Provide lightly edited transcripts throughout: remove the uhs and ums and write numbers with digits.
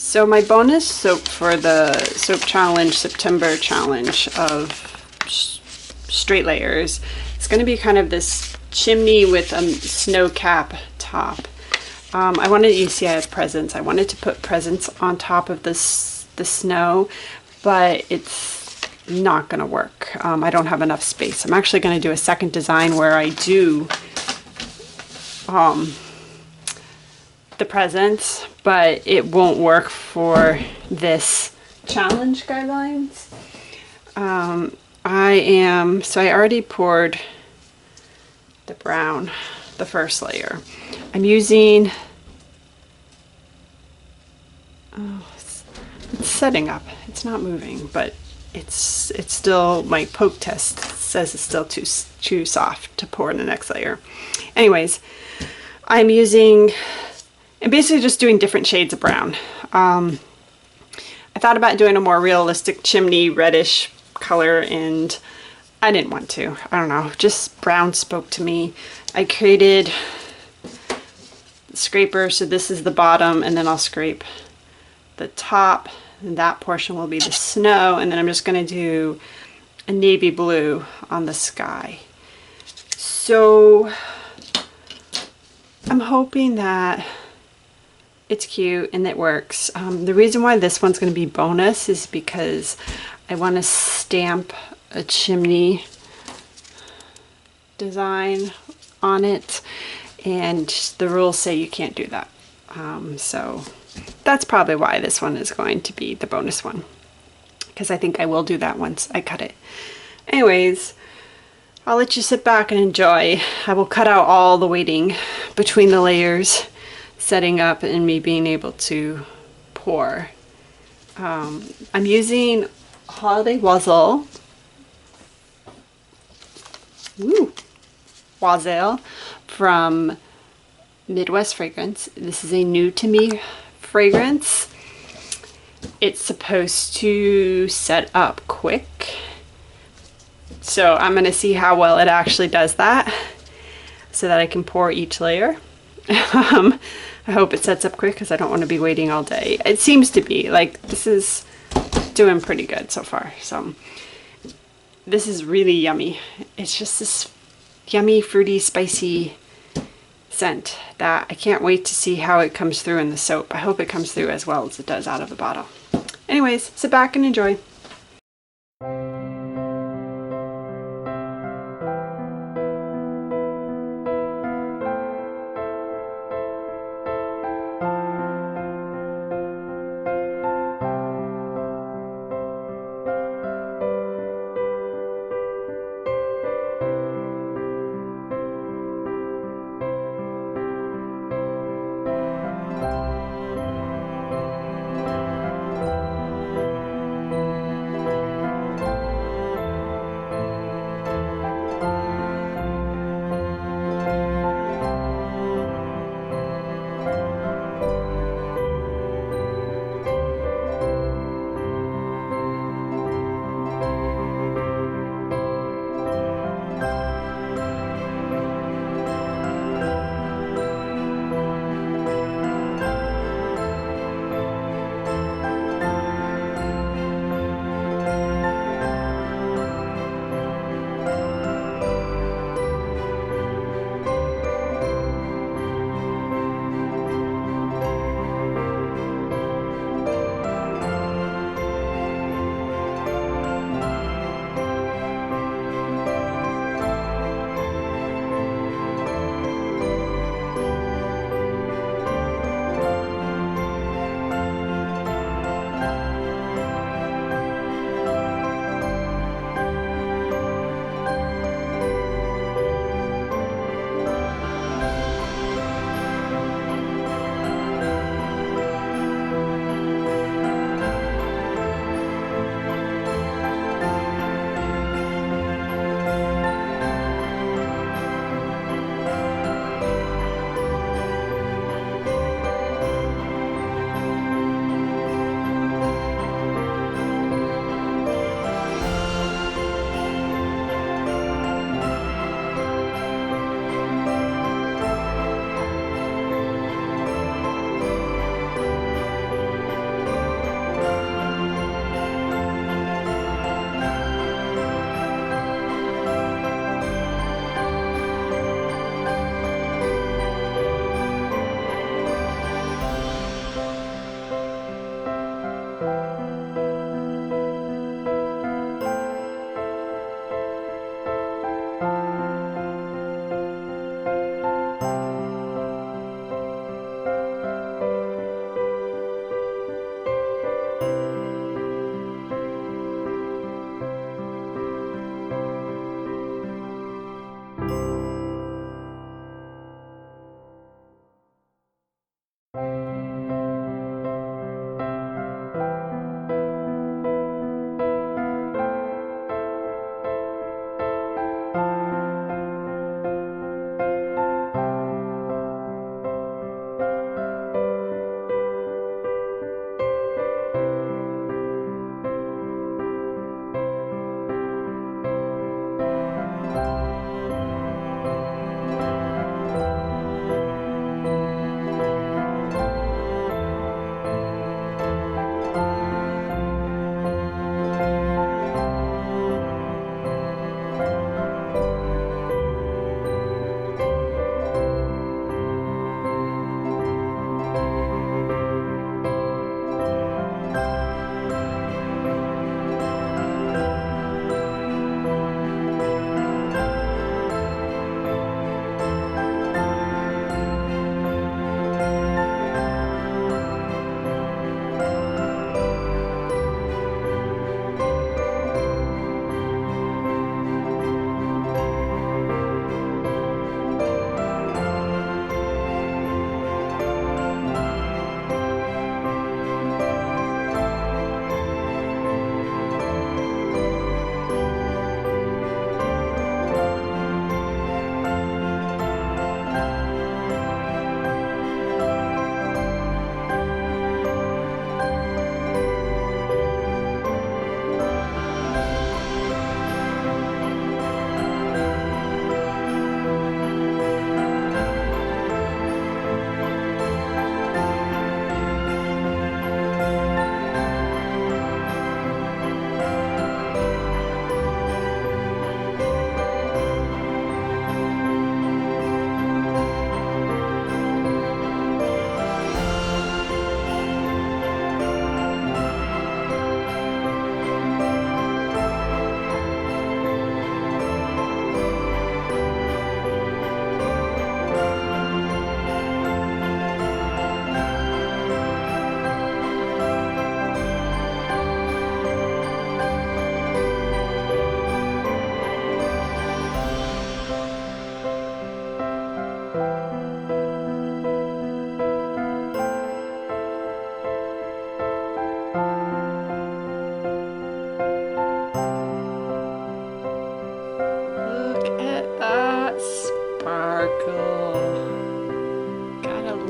So my bonus soap for the soap challenge, September challenge of straight layers, it's going to be kind of this chimney with a snow cap top. I wanted, you see I have presents. I wanted to put presents on top of this, the snow, but it's not going to work. I don't have enough space. I'm actually going to do a second design where I do the presents, but it won't work for this challenge guidelines. So I already poured the brown, the first layer. I'm using, it's setting up. It's not moving, but it's still, my poke test says it's still too soft to pour in the next layer. Anyways, I'm basically just doing different shades of brown. I thought about doing a more realistic chimney reddish color, and I didn't want to. I don't know, just brown spoke to me. I created the scraper, so this is the bottom, and then I'll scrape the top, and that portion will be the snow, and then I'm just going to do a navy blue on the sky. So I'm hoping that it's cute and it works. The reason why this one's going to be bonus is because I want to stamp a chimney design on it, and the rules say you can't do that. So that's probably why this one is going to be the bonus one, because I think I will do that once I cut it. Anyways, I'll let you sit back and enjoy. I will cut out all the waiting between the layers, setting up, and me being able to pour. I'm using Holiday Wassail, Wassail from Midwest Fragrance. This is a new to me fragrance. It's supposed to set up quick, so I'm going to see how well it actually does that so that I can pour each layer. I hope it sets up quick because I don't want to be waiting all day. It seems to be like this is doing pretty good so far. So this is really yummy. It's just this yummy, fruity, spicy scent that I can't wait to see how it comes through in the soap. I hope it comes through as well as it does out of the bottle. Anyways, sit back and enjoy.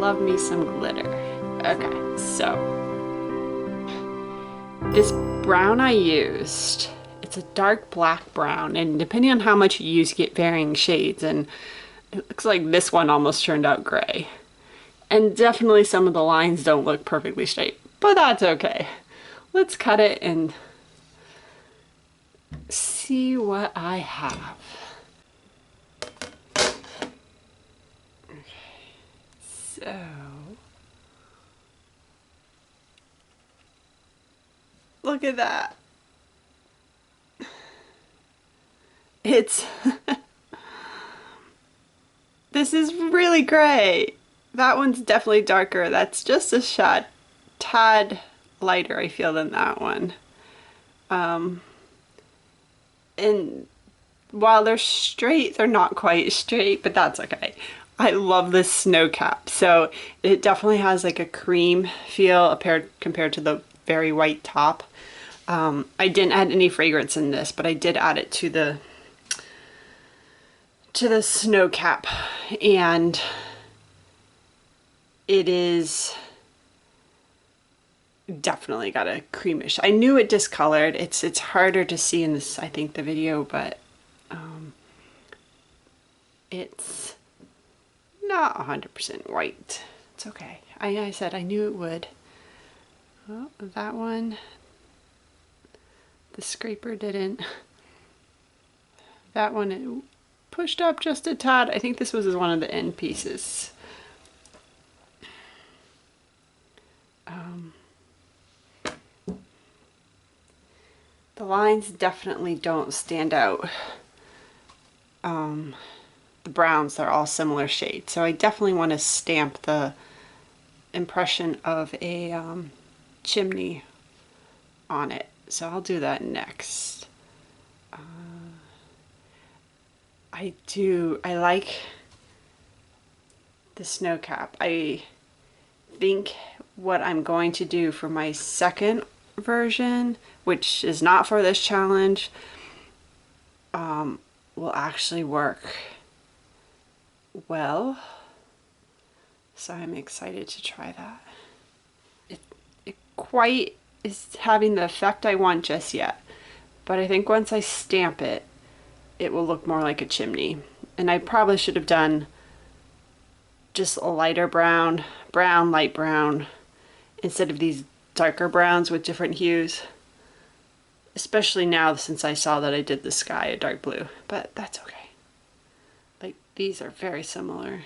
love me some glitter. Okay, so this brown I used, it's a dark black brown, and depending on how much you use, you get varying shades, and it looks like this one almost turned out gray. And definitely some of the lines don't look perfectly straight, but that's okay. Let's cut it and see what I have. Okay, so look at that. It's this is really gray. That one's definitely darker. That's just a tad lighter, I feel, than that one. And while they're straight, they're not quite straight, but that's okay. I love this snow cap. So it definitely has like a cream feel compared to the very white top. I didn't add any fragrance in this, but I did add it to the snow cap, and it is definitely got a creamish. I knew it discolored. It's harder to see in this, I think, the video, but it's not 100% white. It's okay. I said I knew it would. Oh, that one, the scraper didn't. That one, it pushed up just a tad. I think this was one of the end pieces. The lines definitely don't stand out. The browns, they're all similar shades, so I definitely want to stamp the impression of a chimney on it, so I'll do that next. I like the snow cap. I think what I'm going to do for my second version, which is not for this challenge, will actually work well. So I'm excited to try that. It quite is having the effect I want just yet, but I think once I stamp it, it will look more like a chimney. And I probably should have done just a lighter brown, light brown, instead of these darker browns with different hues. Especially now since I saw that I did the sky a dark blue, but that's okay. Like, these are very similar.